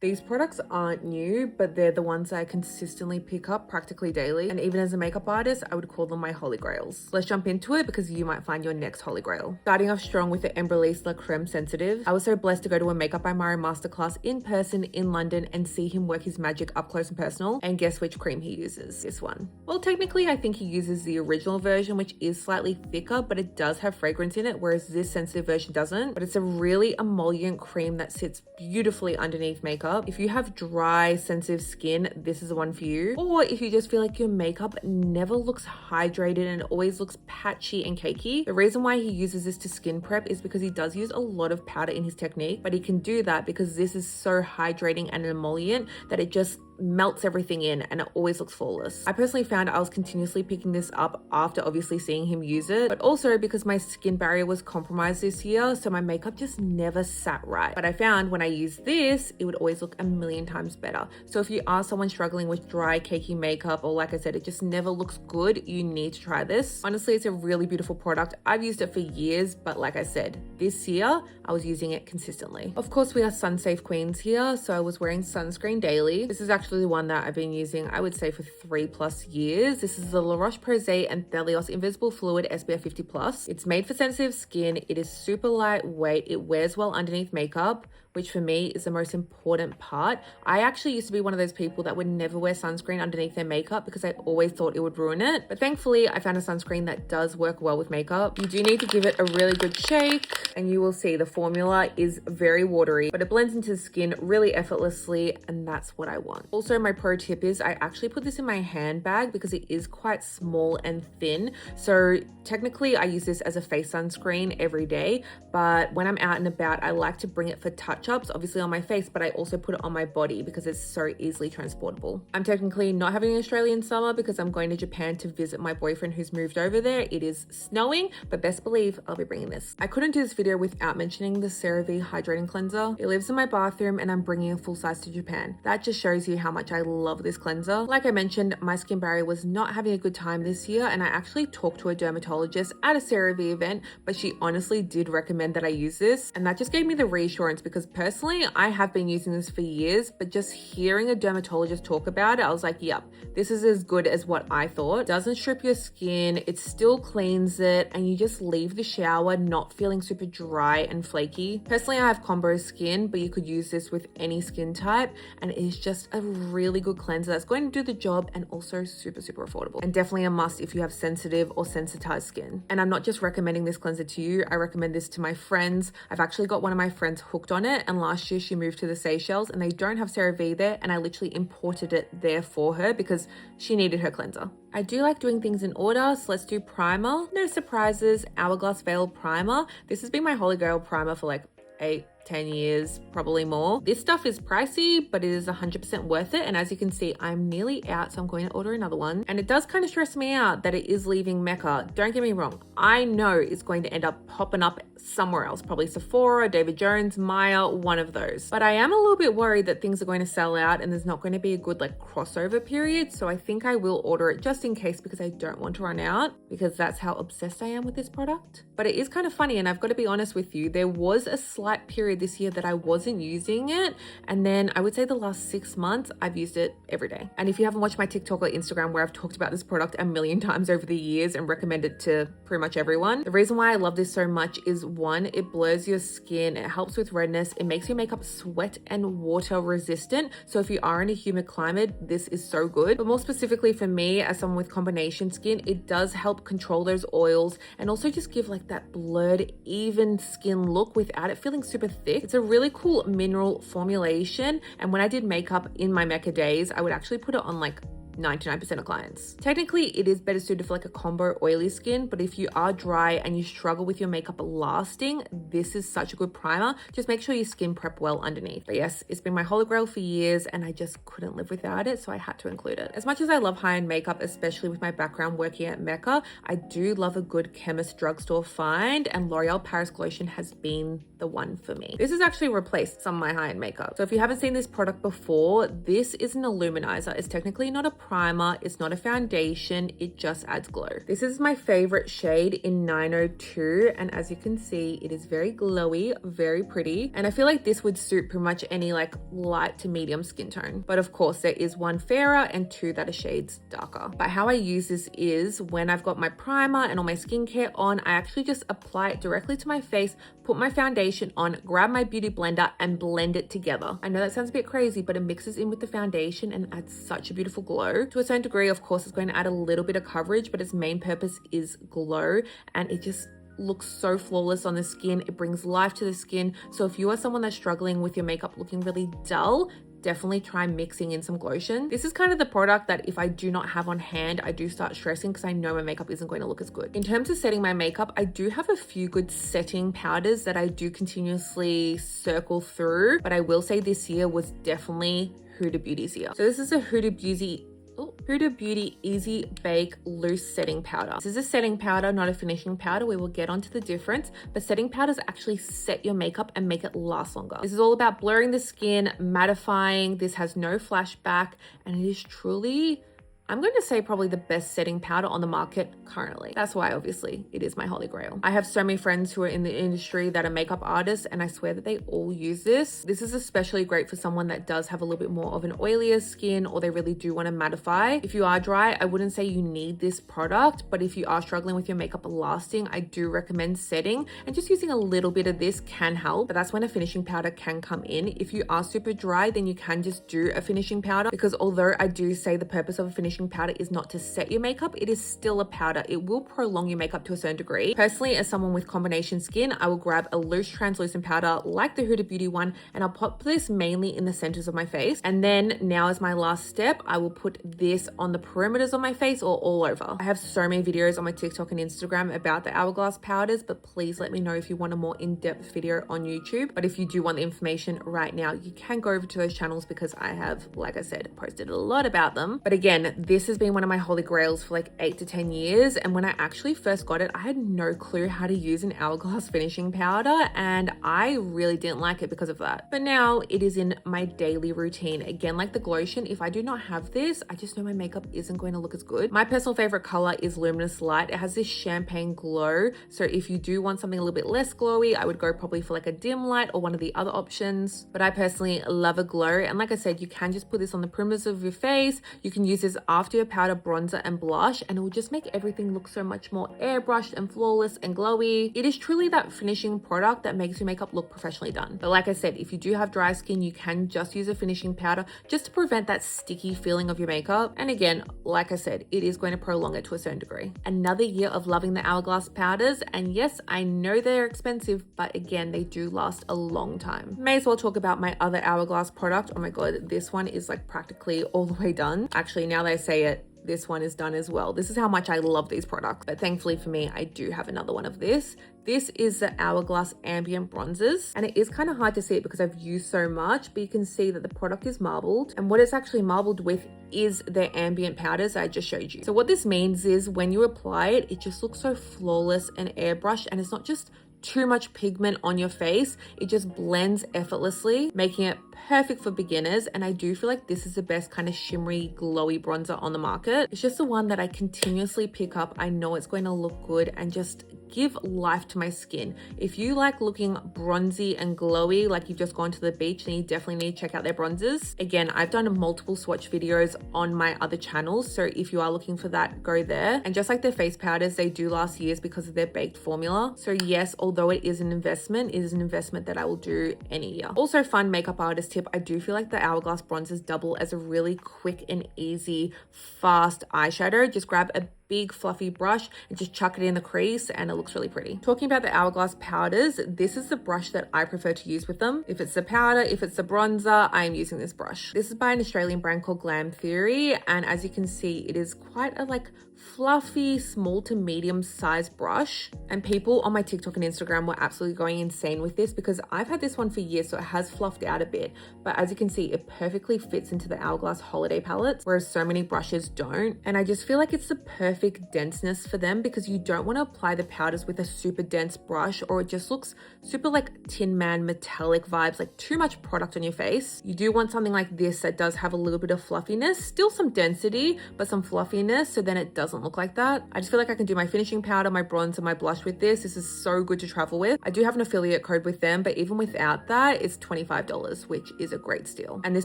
These products aren't new, but they're the ones that I consistently pick up practically daily. And even as a makeup artist, I would call them my holy grails. Let's jump into it because you might find your next holy grail. Starting off strong with the Embryolisse La Creme Sensitive. I was so blessed to go to a Makeup by Mara masterclass in person in London and see him work his magic up close and personal. And guess which cream he uses? This one. Well, technically, I think he uses the original version, which is slightly thicker, but it does have fragrance in it, whereas this sensitive version doesn't. But it's a really emollient cream that sits beautifully underneath makeup. If you have dry, sensitive skin, this is the one for you. Or if you just feel like your makeup never looks hydrated and always looks patchy and cakey, the reason why he uses this to skin prep is because he does use a lot of powder in his technique, but he can do that because this is so hydrating and emollient that it just melts everything in and it always looks flawless. I personally found I was continuously picking this up after obviously seeing him use it, but also because my skin barrier was compromised this year, so my makeup just never sat right. But I found when I used this, it would always look a million times better. So if you are someone struggling with dry, cakey makeup, or like I said, it just never looks good, you need to try this. Honestly, it's a really beautiful product. I've used it for years, but like I said, this year, I was using it consistently. Of course, we are sun safe queens here, so I was wearing sunscreen daily. This is actually the one that I've been using, I would say, for 3+ years. This is the Roche Posay Anthelios Invisible Fluid SPF 50+. It's made for sensitive skin. It is super lightweight. It wears well underneath makeup, which for me is the most important part. I actually used to be one of those people that would never wear sunscreen underneath their makeup because I always thought it would ruin it. But thankfully, I found a sunscreen that does work well with makeup. You do need to give it a really good shake and you will see the formula is very watery, but it blends into the skin really effortlessly, and that's what I want. Also, my pro tip is I actually put this in my handbag because it is quite small and thin. So technically I use this as a face sunscreen every day, but when I'm out and about, I like to bring it for touch-ups, obviously on my face, but I also put it on my body because it's so easily transportable. I'm technically not having an Australian summer because I'm going to Japan to visit my boyfriend who's moved over there. It is snowing, but best believe I'll be bringing this. I couldn't do this video without mentioning the Cerave hydrating cleanser. It lives in my bathroom and I'm bringing a full size to Japan. That just shows you how much I love this cleanser. Like I mentioned, my skin barrier was not having a good time this year, and I actually talked to a dermatologist at a Cerave event, but she honestly did recommend that I use this, and that just gave me the reassurance because personally I have been using this for years, but just hearing a dermatologist talk about it, I was like, yep, this is as good as what I thought. It doesn't strip your skin, it still cleans it, and you just leave the shower not feeling super dry and flaky. Personally, I have combo skin, but you could use this with any skin type, and it is just a really good cleanser that's going to do the job and also super affordable, and definitely a must if you have sensitive or sensitized skin. And I'm not just recommending this cleanser to you, I recommend this to my friends. I've actually got one of my friends hooked on it, and last year she moved to the Seychelles and they don't have CeraVe there, and I literally imported it there for her because she needed her cleanser. I do like doing things in order, so let's do primer. No surprises, Hourglass Veil Primer. This has been my holy grail primer for like 8-10 years, probably more. This stuff is pricey, but it is 100% worth it. And as you can see, I'm nearly out, so I'm going to order another one. And it does kind of stress me out that it is leaving Mecca. Don't get me wrong. I know it's going to end up popping up somewhere else, probably Sephora, David Jones, Maya, one of those. But I am a little bit worried that things are going to sell out and there's not going to be a good like crossover period. So I think I will order it just in case because I don't want to run out, because that's how obsessed I am with this product. But it is kind of funny, and I've got to be honest with you, there was a slight period this year that I wasn't using it, and then I would say the last 6 months I've used it every day. And if you haven't watched my TikTok or Instagram where I've talked about this product a million times over the years and recommended it to pretty much everyone, the reason why I love this so much is one, it blurs your skin, it helps with redness, it makes your makeup sweat and water resistant. So if you are in a humid climate, this is so good. But more specifically for me, as someone with combination skin, it does help control those oils and also just give like that blurred, even skin look without it feeling super thick. It's a really cool mineral formulation, and when I did makeup in my Mecca days, I would actually put it on like 99% of clients. Technically, it is better suited for like a combo oily skin, but if you are dry and you struggle with your makeup lasting, this is such a good primer. Just make sure you skin prep well underneath. But yes, it's been my holy grail for years and I just couldn't live without it, so I had to include it. As much as I love high-end makeup, especially with my background working at Mecca, I do love a good chemist drugstore find, and L'Oreal Paris Glotion has been the one for me. This has actually replaced some of my high-end makeup. So if you haven't seen this product before, this is an illuminizer. It's technically not a primer, it's not a foundation, it just adds glow. This is my favorite shade in 902, and as you can see, it is very glowy, very pretty, and I feel like this would suit pretty much any like light to medium skin tone. But of course, there is one fairer and two that are shades darker. But how I use this is when I've got my primer and all my skincare on, I actually just apply it directly to my face, put my foundation on, grab my beauty blender and blend it together. I know that sounds a bit crazy, but it mixes in with the foundation and adds such a beautiful glow. To a certain degree, of course, it's going to add a little bit of coverage, but its main purpose is glow, and it just looks so flawless on the skin. It brings life to the skin. So if you are someone that's struggling with your makeup looking really dull, definitely try mixing in some Glotion. This is kind of the product that if I do not have on hand, I do start stressing because I know my makeup isn't going to look as good. In terms of setting my makeup, I do have a few good setting powders that I do continuously circle through, but I will say this year was definitely Huda Beauty's year. So this is a Huda Beauty Easy Bake Loose Setting Powder. This is a setting powder, not a finishing powder. We will get onto the difference, but setting powders actually set your makeup and make it last longer. This is all about blurring the skin, mattifying. This has no flashback, and it is truly, I'm going to say, probably the best setting powder on the market currently. That's why obviously it is my holy grail. I have so many friends who are in the industry that are makeup artists, and I swear that they all use this. This is especially great for someone that does have a little bit more of an oilier skin, or they really do want to mattify. If you are dry, I wouldn't say you need this product, but if you are struggling with your makeup lasting, I do recommend setting, and just using a little bit of this can help, but that's when a finishing powder can come in. If you are super dry, then you can just do a finishing powder, because although I do say the purpose of a finishing powder is not to set your makeup, it is still a powder. It will prolong your makeup to a certain degree. Personally, as someone with combination skin, I will grab a loose translucent powder like the Huda Beauty one, and I'll pop this mainly in the centers of my face. And then now as my last step, I will put this on the perimeters of my face or all over. I have so many videos on my TikTok and Instagram about the Hourglass powders, but please let me know if you want a more in-depth video on YouTube. But if you do want the information right now, you can go over to those channels, because I have, like I said, posted a lot about them. But again, this has been one of my holy grails for like 8 to 10 years. And when I actually first got it, I had no clue how to use an Hourglass finishing powder, and I really didn't like it because of that. But now it is in my daily routine. Again, like the Glotion, if I do not have this, I just know my makeup isn't going to look as good. My personal favorite color is Luminous Light. It has this champagne glow. So if you do want something a little bit less glowy, I would go probably for like a dim light or one of the other options. But I personally love a glow. And like I said, you can just put this on the perimeters of your face. You can use this after your powder, bronzer and blush, and it will just make everything look so much more airbrushed and flawless and glowy. It is truly that finishing product that makes your makeup look professionally done. But like I said, if you do have dry skin, you can just use a finishing powder just to prevent that sticky feeling of your makeup. And again, like I said, it is going to prolong it to a certain degree. Another year of loving the Hourglass powders, and yes, I know they're expensive, but again, they do last a long time. May as well talk about my other Hourglass product. Oh my god, this one is like practically all the way done. Actually, now that I say it, this one is done as well. This is how much I love these products. But thankfully for me, I do have another one of this. This is the Hourglass Ambient Bronzers, and it is kind of hard to see it because I've used so much, but you can see that the product is marbled, and what it's actually marbled with is their ambient powders I just showed you. So what this means is when you apply it, it just looks so flawless and airbrushed, and it's not just too much pigment on your face. It just blends effortlessly, making it perfect for beginners. And I do feel like this is the best kind of shimmery, glowy bronzer on the market. It's just the one that I continuously pick up. I know it's going to look good and just give life to my skin. If you like looking bronzy and glowy, like you've just gone to the beach, then you definitely need to check out their bronzers. Again, I've done multiple swatch videos on my other channels, so if you are looking for that, go there. And just like their face powders, they do last years because of their baked formula. So yes, although it is an investment, it is an investment that I will do any year. Also, fun makeup artist tip, I do feel like the Hourglass bronzers double as a really quick and easy, fast eyeshadow. Just grab a big fluffy brush and just chuck it in the crease and it looks really pretty. Talking about the Hourglass powders, this is the brush that I prefer to use with them. If it's the powder, if it's the bronzer, I am using this brush. This is by an Australian brand called Glam Theory, and as you can see, it is quite a like fluffy, small to medium size brush. And people on my TikTok and Instagram were absolutely going insane with this because I've had this one for years, so it has fluffed out a bit. But as you can see, it perfectly fits into the Hourglass holiday palettes, whereas so many brushes don't. And I just feel like it's the perfect denseness for them because you don't want to apply the powders with a super dense brush or it just looks super like Tin Man metallic vibes, like too much product on your face. You do want something like this that does have a little bit of fluffiness, still some density, but some fluffiness, so then it doesn't look like that. I just feel like I can do my finishing powder, my bronzer, my blush with this. This is so good to travel with. I do have an affiliate code with them, but even without that, it's $25, which is a great steal. And this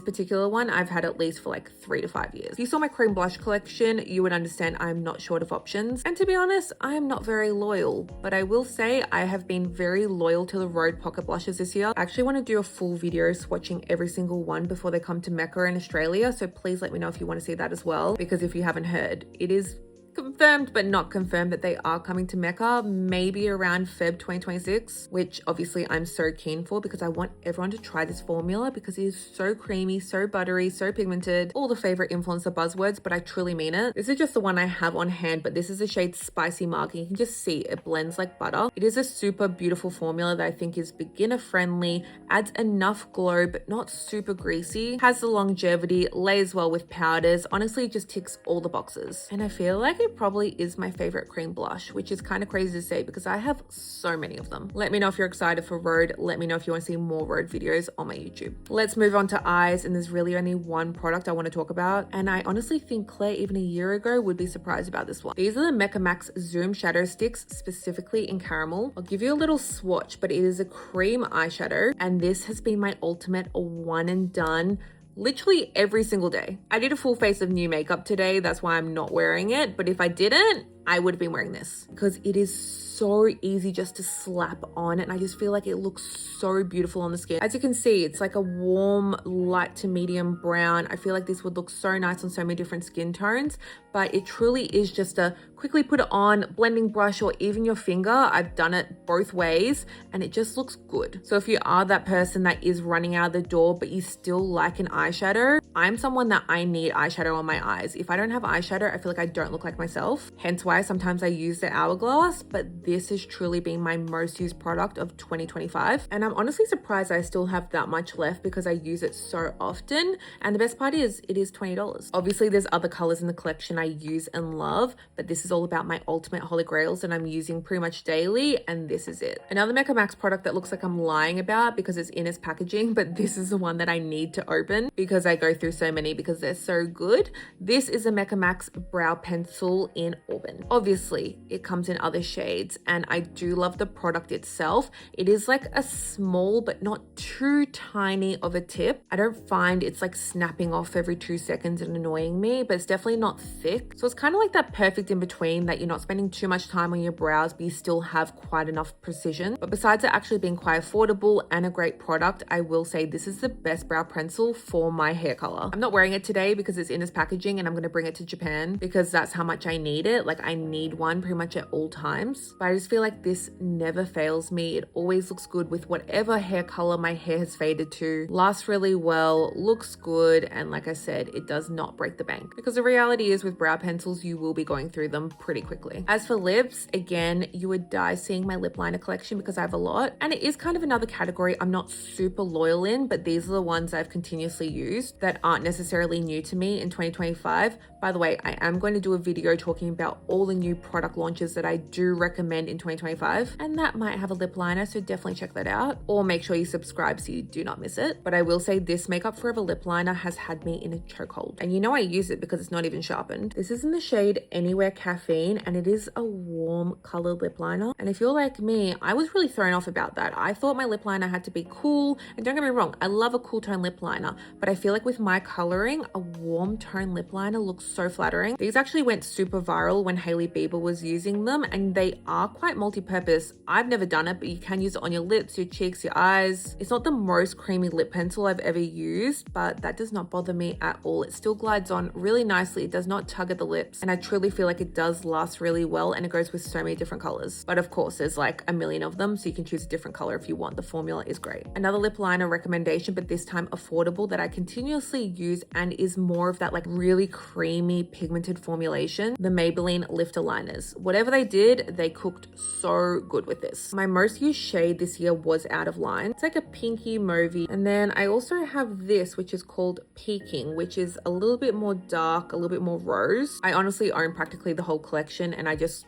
particular one, I've had at least for like 3 to 5 years. If you saw my cream blush collection, you would understand I'm not short of options. And to be honest, I am not very loyal, but I will say I have been very loyal to the Rhode pocket blushes this year. I actually want to do a full video swatching every single one before they come to Mecca in Australia. So please let me know if you want to see that as well, because if you haven't heard, it is confirmed but not confirmed that they are coming to Mecca maybe around Feb 2026, which obviously I'm so keen for because I want everyone to try this formula because it is so creamy, so buttery, so pigmented, all the favorite influencer buzzwords, but I truly mean it. This is just the one I have on hand, but this is the shade Spicy Mark and you can just see it blends like butter. It is a super beautiful formula that I think is beginner friendly, adds enough glow but not super greasy, has the longevity, lays well with powders. Honestly, it just ticks all the boxes. And I feel like it probably is my favorite cream blush, which is kind of crazy to say because I have so many of them. Let me know if you're excited for Rhode. Let me know if you want to see more Rhode videos on my YouTube. Let's move on to eyes, and there's really only one product I want to talk about, and I honestly think Claire even a year ago would be surprised about this one. These are the Mecca Max Zoom Shadow Sticks, specifically in caramel. I'll give you a little swatch, but it is a cream eyeshadow, and this has been my ultimate one and done literally every single day. I did a full face of new makeup today, that's why I'm not wearing it, but if I didn't, I would have been wearing this because it is so easy just to slap on and I just feel like it looks so beautiful on the skin. As you can see, it's like a warm light to medium brown. I feel like this would look so nice on so many different skin tones, but it truly is just a quickly put it on, blending brush or even your finger. I've done it both ways and it just looks good. So if you are that person that is running out of the door but you still like an eyeshadow, I'm someone that I need eyeshadow on my eyes. If I don't have eyeshadow, I feel like I don't look like myself. Hence why sometimes I use the Hourglass, but this has truly been my most used product of 2025. And I'm honestly surprised I still have that much left because I use it so often. And the best part is it is $20. Obviously there's other colors in the collection I use and love, but this is all about my ultimate holy grails that I'm using pretty much daily, and this is it. Another Mecca Max product that looks like I'm lying about because it's in its packaging, but this is the one that I need to open because I go through so many because they're so good. This is a Mecca Max brow pencil in auburn. Obviously it comes in other shades and I do love the product itself. It is like a small but not too tiny of a tip. I don't find it's like snapping off every 2 seconds and annoying me, but it's definitely not thick. So it's kind of like that perfect in between that you're not spending too much time on your brows, but you still have quite enough precision. But besides it actually being quite affordable and a great product, I will say this is the best brow pencil for my hair color. I'm not wearing it today because it's in its packaging and I'm going to bring it to Japan because that's how much I need it. Like I need one pretty much at all times, but I just feel like this never fails me. It always looks good with whatever hair color my hair has faded to, lasts really well, looks good, and like I said, it does not break the bank because the reality is with brow pencils you will be going through them pretty quickly. As for lips, again, you would die seeing my lip liner collection because I have a lot, and it is kind of another category I'm not super loyal in, but these are the ones I've continuously used that aren't necessarily new to me in 2025. By the way, I am going to do a video talking about all the new product launches that I do recommend in 2025, and that might have a lip liner, so definitely check that out, or make sure you subscribe so you do not miss it. But I will say this Makeup Forever lip liner has had me in a chokehold, and you know I use it because it's not even sharpened. This is in the shade Anywhere Caffeine, and it is a warm colored lip liner, and if you're like me, I was really thrown off about that. I thought my lip liner had to be cool, and don't get me wrong, I love a cool tone lip liner, but I feel like with my coloring, a warm tone lip liner looks so flattering. These actually went super viral when Hailey Bieber was using them, and they are are quite multi-purpose. I've never done it, but you can use it on your lips, your cheeks, your eyes. It's not the most creamy lip pencil I've ever used, but that does not bother me at all. It still glides on really nicely. It does not tug at the lips, and I truly feel like it does last really well, and it goes with so many different colors. But of course, there's like a million of them, so you can choose a different color if you want. The formula is great. Another lip liner recommendation, but this time affordable, that I continuously use and is more of that like really creamy pigmented formulation, the Maybelline lifter liners. Whatever they did, they cooked so good with this. My most used shade this year was Out of Line. It's like a pinky mauvey. And then I also have this, which is called Peaking, which is a little bit more dark, a little bit more rose. I honestly own practically the whole collection, and I just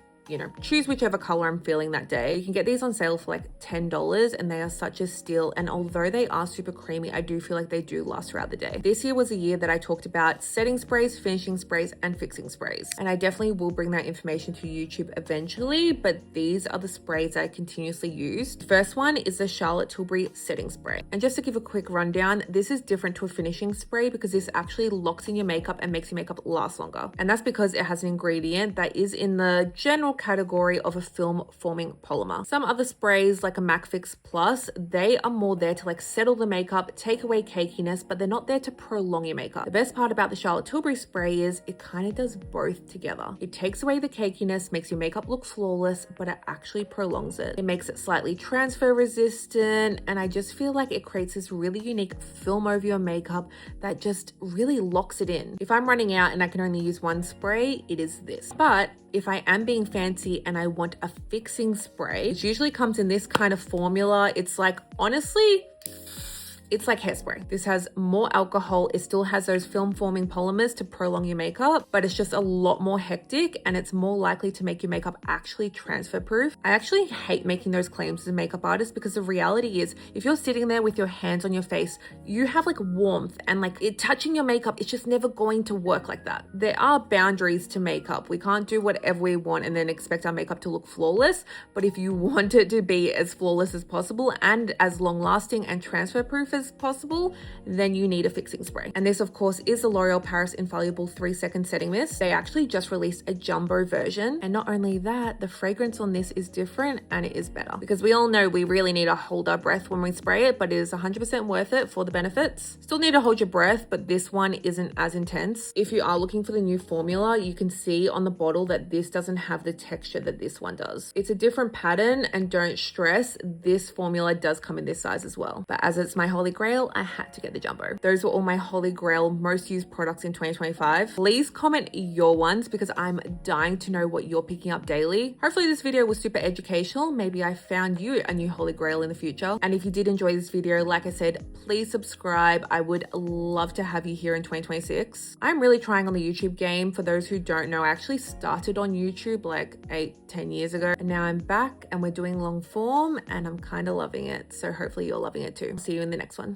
choose whichever color I'm feeling that day. You can get these on sale for like $10, and they are such a steal. And although they are super creamy, I do feel like they do last throughout the day. This year was a year that I talked about setting sprays, finishing sprays, and fixing sprays. And I definitely will bring that information to YouTube eventually, but these are the sprays that I continuously use. The first one is the Charlotte Tilbury setting spray. And just to give a quick rundown, this is different to a finishing spray because this actually locks in your makeup and makes your makeup last longer. And that's because it has an ingredient that is in the general category of a film forming polymer. Some other sprays like a MAC Fix Plus, they are more there to like settle the makeup, take away cakiness, but they're not there to prolong your makeup. The best part about the Charlotte Tilbury spray is it kind of does both together. It takes away the cakiness, makes your makeup look flawless, but it actually prolongs it. It makes it slightly transfer resistant, and I just feel like it creates this really unique film over your makeup that just really locks it in. If I'm running out and I can only use one spray, it is this. But if I am being fancy and I want a fixing spray, it usually comes in this kind of formula. It's like, honestly, it's like hairspray. This has more alcohol. It still has those film forming polymers to prolong your makeup, but it's just a lot more hectic, and it's more likely to make your makeup actually transfer proof. I actually hate making those claims as a makeup artist because the reality is if you're sitting there with your hands on your face, you have like warmth, and like it touching your makeup, it's just never going to work like that. There are boundaries to makeup. We can't do whatever we want and then expect our makeup to look flawless. But if you want it to be as flawless as possible and as long lasting and transfer proof as possible, then you need a fixing spray. And this of course is the L'Oreal Paris Infallible 3-second setting mist. They actually just released a jumbo version, and not only that, the fragrance on this is different and it is better, because we all know we really need to hold our breath when we spray it, but it is 100% worth it for the benefits. Still need to hold your breath, but this one isn't as intense. If you are looking for the new formula, you can see on the bottle that this doesn't have the texture that this one does. It's a different pattern, and don't stress, this formula does come in this size as well. But as it's my holy grail, I had to get the jumbo. Those were all my holy grail most used products in 2025. Please comment your ones because I'm dying to know what you're picking up daily. Hopefully this video was super educational. Maybe I found you a new holy grail in the future. And if you did enjoy this video, like I said, please subscribe. I would love to have you here in 2026. I'm really trying on the YouTube game. For those who don't know, I actually started on YouTube like 8-10 years ago, and now I'm back and we're doing long form, and I'm kind of loving it. So hopefully you're loving it too. See you in the next one.